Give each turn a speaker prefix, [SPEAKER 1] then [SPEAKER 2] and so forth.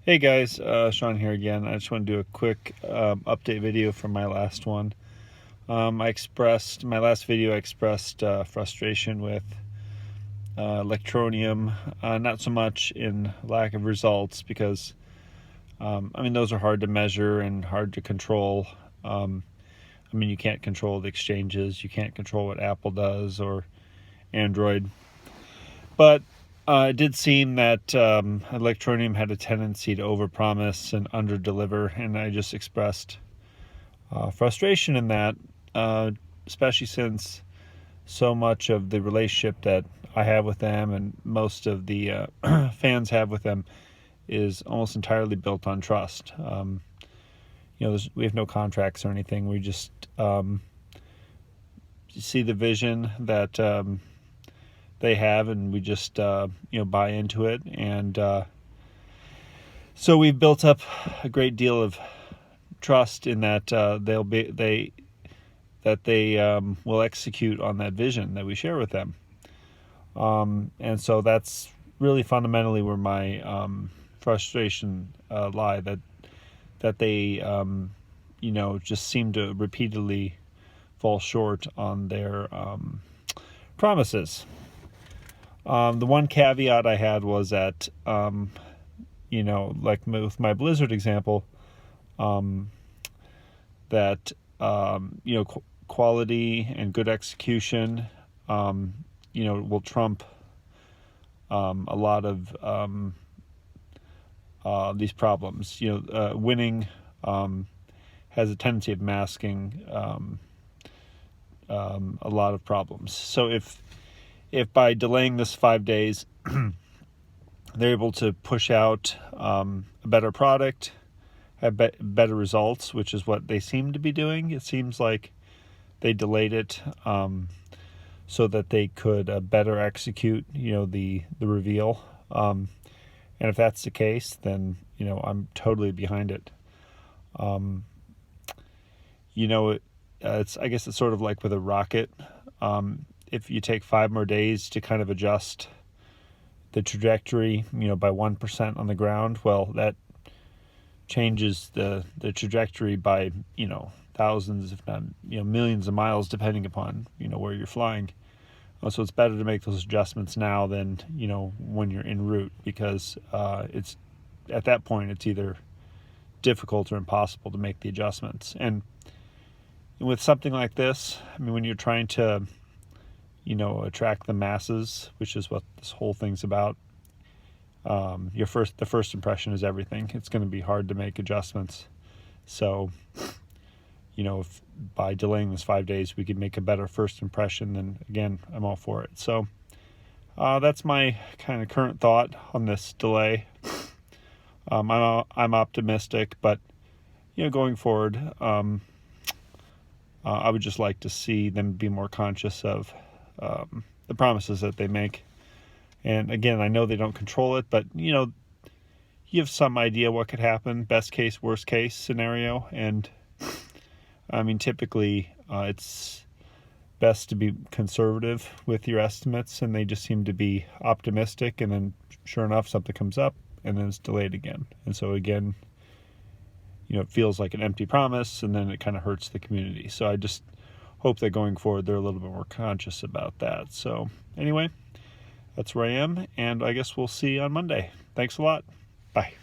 [SPEAKER 1] Hey guys, Sean here again. I just want to do a quick update video from my last one. My last video I expressed frustration with Electroneum, not so much in lack of results because, those are hard to measure and hard to control. You can't control the exchanges, you can't control what Apple does or Android. But it did seem that Electroneum had a tendency to overpromise and underdeliver, and I just expressed frustration in that, especially since so much of the relationship that I have with them and most of the fans have with them is almost entirely built on trust. We have no contracts or anything. We just see the vision that they have, and we just buy into it, and so we've built up a great deal of trust in that they will execute on that vision that we share with them, and so that's really fundamentally where my frustration lie, that they just seem to repeatedly fall short on their promises. The one caveat I had was that, like with my Blizzard example, that, quality and good execution, will trump a lot of these problems. Winning has a tendency of masking a lot of problems. So if by delaying this 5 days, they're able to push out a better product, have better results, which is what they seem to be doing. It seems like they delayed it so that they could better execute, the reveal. And if that's the case, then, I'm totally behind it. I guess it's sort of like with a rocket. If you take 5 more days to kind of adjust the trajectory, by 1% on the ground, well, that changes the trajectory by, thousands, if not, millions of miles, depending upon, where you're flying. So it's better to make those adjustments now than, when you're en route, because it's at that point, it's either difficult or impossible to make the adjustments. And with something like this, when you're trying to attract the masses, which is what this whole thing's about. The first impression is everything. It's going to be hard to make adjustments. So, if by delaying this 5 days we could make a better first impression, then again, I'm all for it. So, that's my kind of current thought on this delay. I'm optimistic, but going forward, I would just like to see them be more conscious of the promises that they make. And again, I know they don't control it, but you have some idea what could happen, best case, worst case scenario. And typically it's best to be conservative with your estimates, and they just seem to be optimistic, and then sure enough something comes up and then it's delayed again. And so again, it feels like an empty promise, and then it kind of hurts the community. So I just hope that going forward they're a little bit more conscious about that. So anyway, that's where I am, and I guess we'll see you on Monday. Thanks a lot. Bye.